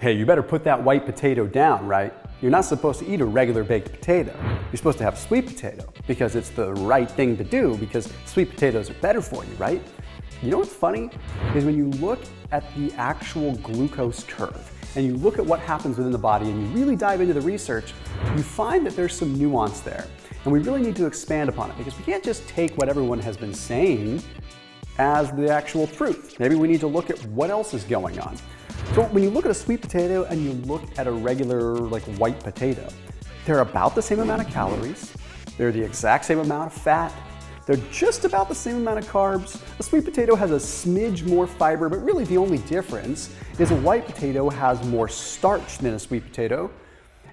Hey, you better put that white potato down, right? You're not supposed to eat a regular baked potato. You're supposed to have sweet potato because it's the right thing to do, because sweet potatoes are better for you, right? You know what's funny is when you look at the actual glucose curve and you look at what happens within the body and you really dive into the research, you find that there's some nuance there. And we really need to expand upon it, because we can't just take what everyone has been saying as the actual truth. Maybe we need to look at what else is going on. So when you look at a sweet potato and you look at a regular white potato, they're about the same amount of calories, they're the exact same amount of fat, they're just about the same amount of carbs. A sweet potato has a smidge more fiber, but really the only difference is a white potato has more starch than a sweet potato,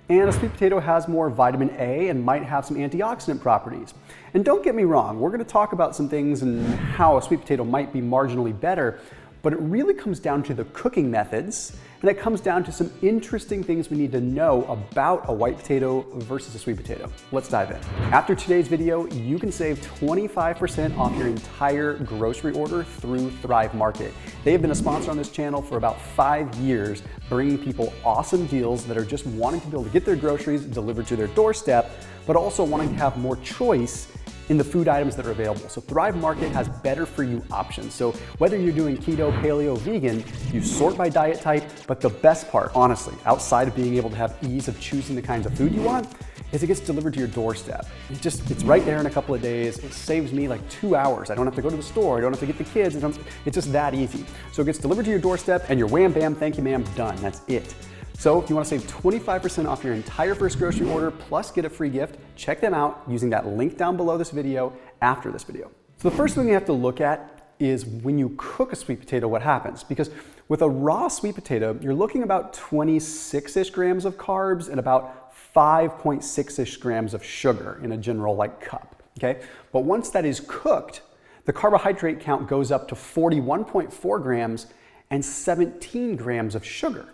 and a sweet potato has more vitamin A and might have some antioxidant properties. And don't get me wrong, we're going to talk about some things and how a sweet potato might be marginally better, but it really comes down to the cooking methods, and it comes down to some interesting things we need to know about a white potato versus a sweet potato. Let's dive in. After today's video, you can save 25% off your entire grocery order through Thrive Market. They have been a sponsor on this channel for about 5 years, bringing people awesome deals that are just wanting to be able to get their groceries delivered to their doorstep, but also wanting to have more choice in the food items that are available. So Thrive Market has better for you options. So whether you're doing keto, paleo, vegan, you sort by diet type, but the best part, honestly, outside of being able to have ease of choosing the kinds of food you want, is it gets delivered to your doorstep. It's right there in a couple of days. It saves me like 2 hours. I don't have to go to the store. I don't have to get the kids. It's just that easy. So it gets delivered to your doorstep and you're wham, bam, thank you, ma'am, done. That's it. So if you want to save 25% off your entire first grocery order plus get a free gift, check them out using that link down below this video after this video. So the first thing you have to look at is when you cook a sweet potato, what happens? Because with a raw sweet potato, you're looking about 26-ish grams of carbs and about 5.6-ish grams of sugar in a general cup, okay? But once that is cooked, the carbohydrate count goes up to 41.4 grams and 17 grams of sugar.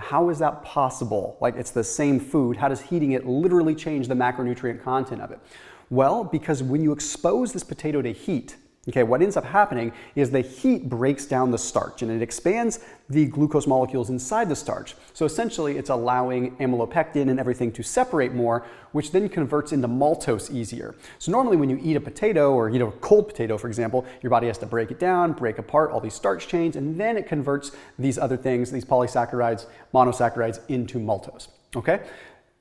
How is that possible? It's the same food. How does heating it literally change the macronutrient content of it? Well, because when you expose this potato to heat, okay, what ends up happening is the heat breaks down the starch and it expands the glucose molecules inside the starch. So essentially it's allowing amylopectin and everything to separate more, which then converts into maltose easier. So normally when you eat a potato or a cold potato, for example, your body has to break it down, break apart all these starch chains, and then it converts these other things, these polysaccharides, monosaccharides, into maltose, okay?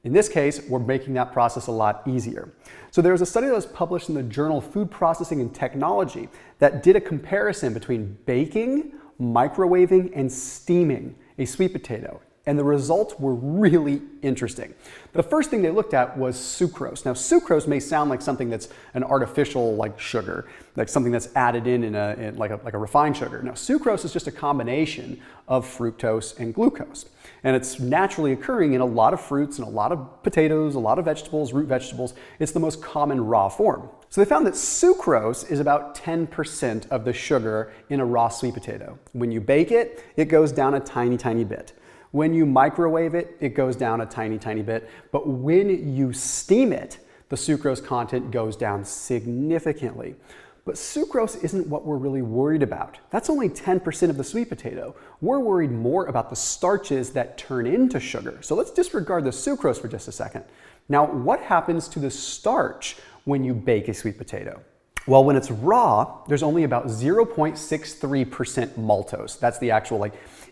In this case, we're making that process a lot easier. So there was a study that was published in the journal Food Processing and Technology that did a comparison between baking, microwaving, and steaming a sweet potato. And the results were really interesting. The first thing they looked at was sucrose. Now, sucrose may sound like something that's an artificial sugar, like something that's added in like a refined sugar. No, sucrose is just a combination of fructose and glucose. And it's naturally occurring in a lot of fruits and a lot of potatoes, a lot of vegetables, root vegetables. It's the most common raw form. So they found that sucrose is about 10% of the sugar in a raw sweet potato. When you bake it, it goes down a tiny, tiny bit. When you microwave it, it goes down a tiny, tiny bit. But when you steam it, the sucrose content goes down significantly. But sucrose isn't what we're really worried about. That's only 10% of the sweet potato. We're worried more about the starches that turn into sugar. So let's disregard the sucrose for just a second. Now, what happens to the starch when you bake a sweet potato? Well, when it's raw, there's only about 0.63% maltose. That's the actual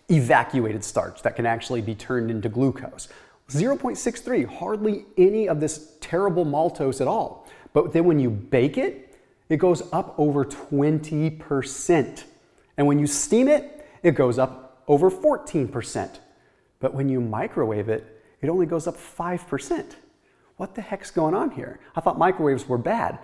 evacuated starch that can actually be turned into glucose. 0.63, hardly any of this terrible maltose at all. But then when you bake it, it goes up over 20%. And when you steam it, it goes up over 14%. But when you microwave it, it only goes up 5%. What the heck's going on here? I thought microwaves were bad.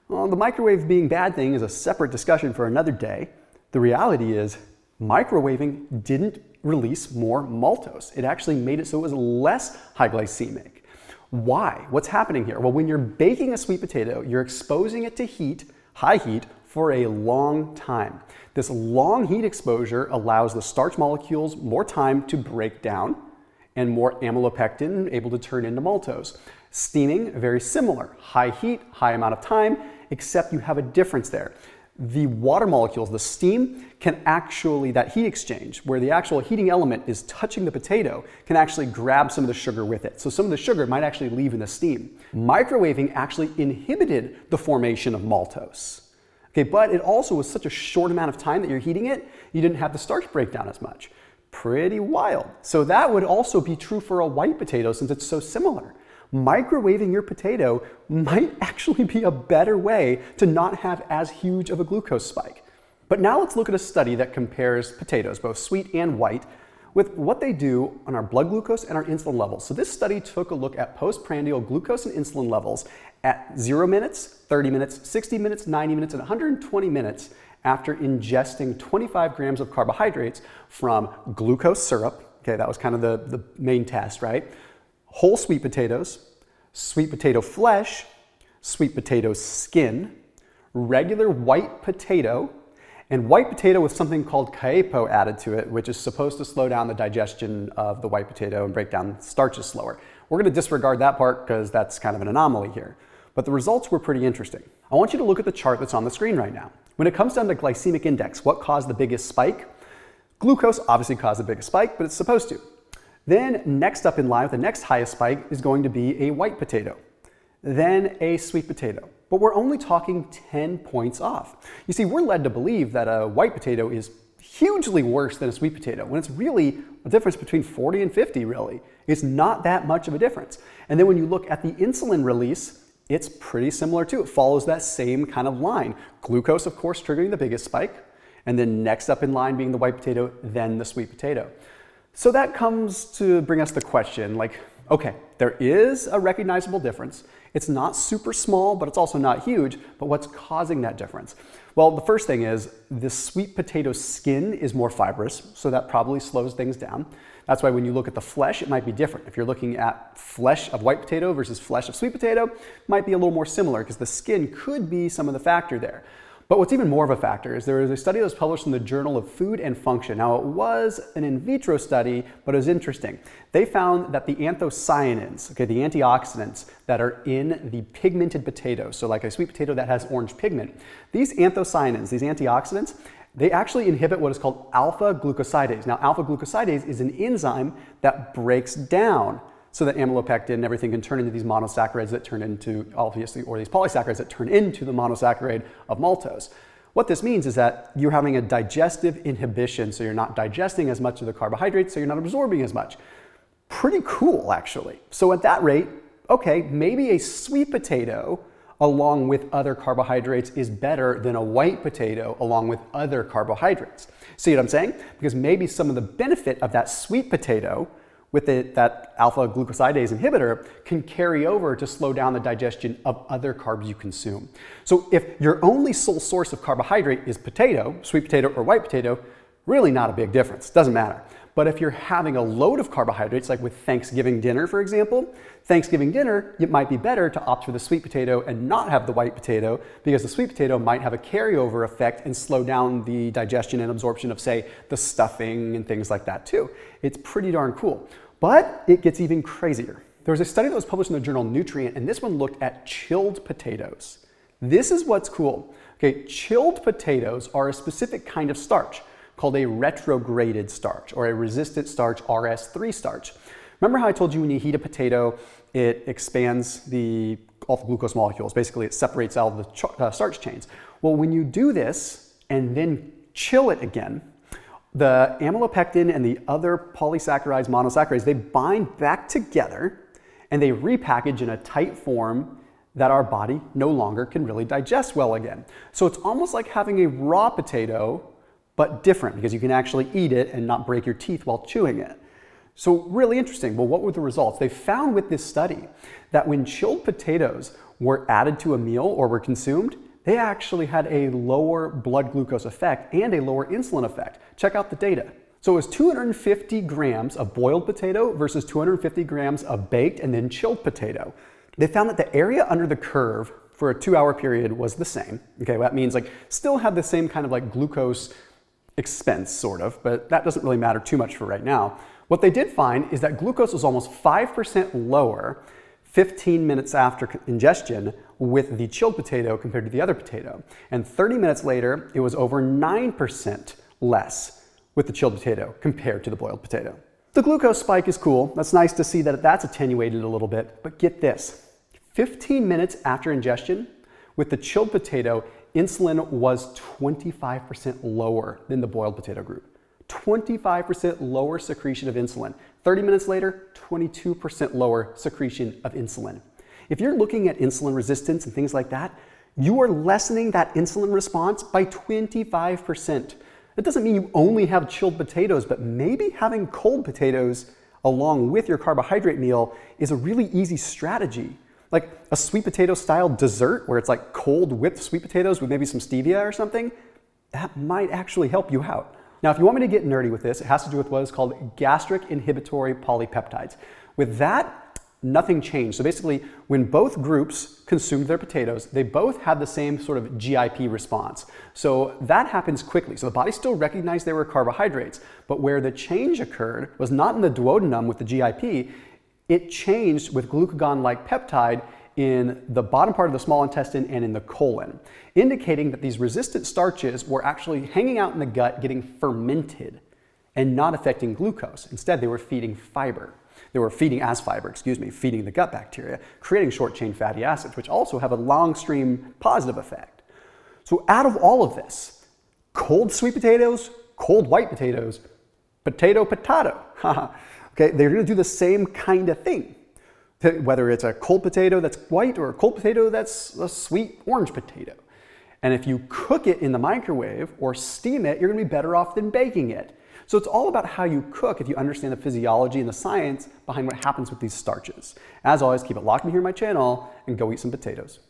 Well, the microwave being bad thing is a separate discussion for another day. The reality is microwaving didn't release more maltose. It actually made it so it was less high glycemic. Why? What's happening here? Well, when you're baking a sweet potato, you're exposing it to heat, high heat, for a long time. This long heat exposure allows the starch molecules more time to break down and more amylopectin able to turn into maltose. Steaming, very similar. High heat, high amount of time, except you have a difference there. the water molecules, the steam, can actually, that heat exchange, where the actual heating element is touching the potato, can actually grab some of the sugar with it. So some of the sugar might actually leave in the steam. Microwaving actually inhibited the formation of maltose. Okay, but it also was such a short amount of time that you're heating it, you didn't have the starch break down as much. Pretty wild. So that would also be true for a white potato since it's so similar. Microwaving your potato might actually be a better way to not have as huge of a glucose spike. But now let's look at a study that compares potatoes, both sweet and white, with what they do on our blood glucose and our insulin levels. So this study took a look at postprandial glucose and insulin levels at 0 minutes, 30 minutes, 60 minutes, 90 minutes, and 120 minutes after ingesting 25 grams of carbohydrates from glucose syrup. Okay, that was kind of the main test, right? Whole sweet potatoes, sweet potato flesh, sweet potato skin, regular white potato, and white potato with something called caepo added to it, which is supposed to slow down the digestion of the white potato and break down starches slower. We're going to disregard that part because that's kind of an anomaly here. But the results were pretty interesting. I want you to look at the chart that's on the screen right now. When it comes down to glycemic index, what caused the biggest spike? Glucose obviously caused the biggest spike, but it's supposed to. Then next up in line with the next highest spike is going to be a white potato, then a sweet potato. But we're only talking 10 points off. You see, we're led to believe that a white potato is hugely worse than a sweet potato, when it's really a difference between 40 and 50, really. It's not that much of a difference. And then when you look at the insulin release, it's pretty similar too. It follows that same kind of line. Glucose, of course, triggering the biggest spike, and then next up in line being the white potato, then the sweet potato. So that comes to bring us the question, like, okay, there is a recognizable difference. It's not super small, but it's also not huge, but what's causing that difference? Well, the first thing is the sweet potato skin is more fibrous, so that probably slows things down. That's why when you look at the flesh, it might be different. If you're looking at flesh of white potato versus flesh of sweet potato, it might be a little more similar because the skin could be some of the factor there. But what's even more of a factor is there is a study that was published in the Journal of Food and Function. Now, it was an in vitro study, but it was interesting. They found that the anthocyanins, okay, the antioxidants that are in the pigmented potato, so like a sweet potato that has orange pigment, these anthocyanins, these antioxidants, they actually inhibit what is called alpha-glucosidase. Now, alpha-glucosidase is an enzyme that breaks down so that amylopectin and everything can turn into these monosaccharides that turn into, obviously, or these polysaccharides that turn into the monosaccharide of maltose. What this means is that you're having a digestive inhibition, so you're not digesting as much of the carbohydrates, so you're not absorbing as much. Pretty cool, actually. So at that rate, okay, maybe a sweet potato along with other carbohydrates is better than a white potato along with other carbohydrates. See what I'm saying? Because maybe some of the benefit of that sweet potato with that alpha-glucosidase inhibitor can carry over to slow down the digestion of other carbs you consume. So if your only sole source of carbohydrate is potato, sweet potato or white potato, really not a big difference, doesn't matter. But if you're having a load of carbohydrates, like with Thanksgiving dinner, for example, Thanksgiving dinner, it might be better to opt for the sweet potato and not have the white potato because the sweet potato might have a carryover effect and slow down the digestion and absorption of, say, the stuffing and things like that too. It's pretty darn cool. But it gets even crazier. There was a study that was published in the journal Nutrient, and this one looked at chilled potatoes. This is what's cool. Okay, chilled potatoes are a specific kind of starch called a retrograded starch or a resistant starch, RS3 starch. Remember how I told you when you heat a potato, it expands all the glucose molecules. Basically, it separates out the starch chains. Well, when you do this and then chill it again, the amylopectin and the other polysaccharides, monosaccharides, they bind back together and they repackage in a tight form that our body no longer can really digest well again. So it's almost like having a raw potato, but different because you can actually eat it and not break your teeth while chewing it. So really interesting. Well, what were the results? They found with this study that when chilled potatoes were added to a meal or were consumed, they actually had a lower blood glucose effect and a lower insulin effect. Check out the data. So it was 250 grams of boiled potato versus 250 grams of baked and then chilled potato. They found that the area under the curve for a 2-hour period was the same. Okay, well, that means like still have the same kind of like glucose expense sort of, but that doesn't really matter too much for right now. What they did find is that glucose was almost 5% lower 15 minutes after ingestion with the chilled potato compared to the other potato. And 30 minutes later, it was over 9% less with the chilled potato compared to the boiled potato. The glucose spike is cool. That's nice to see that that's attenuated a little bit, but get this. 15 minutes after ingestion, with the chilled potato, insulin was 25% lower than the boiled potato group. 25% lower secretion of insulin. 30 minutes later, 22% lower secretion of insulin. If you're looking at insulin resistance and things like that, you are lessening that insulin response by 25%. That doesn't mean you only have chilled potatoes, but maybe having cold potatoes along with your carbohydrate meal is a really easy strategy. Like a sweet potato style dessert where it's like cold whipped sweet potatoes with maybe some stevia or something, that might actually help you out. Now, if you want me to get nerdy with this, it has to do with what is called gastric inhibitory polypeptides. With that, nothing changed. So basically, when both groups consumed their potatoes, they both had the same sort of GIP response. So that happens quickly. So the body still recognized they were carbohydrates, but where the change occurred was not in the duodenum with the GIP, it changed with glucagon-like peptide in the bottom part of the small intestine and in the colon, indicating that these resistant starches were actually hanging out in the gut, getting fermented and not affecting glucose. Instead, they were feeding fiber. They were feeding the gut bacteria, creating short-chain fatty acids, which also have a long-stream positive effect. So out of all of this, cold sweet potatoes, cold white potatoes, potato, okay, they're gonna do the same kind of thing. Whether it's a cold potato that's white or a cold potato that's a sweet orange potato. And if you cook it in the microwave or steam it, you're gonna be better off than baking it. So it's all about how you cook if you understand the physiology and the science behind what happens with these starches. As always, keep it locked in here on my channel and go eat some potatoes.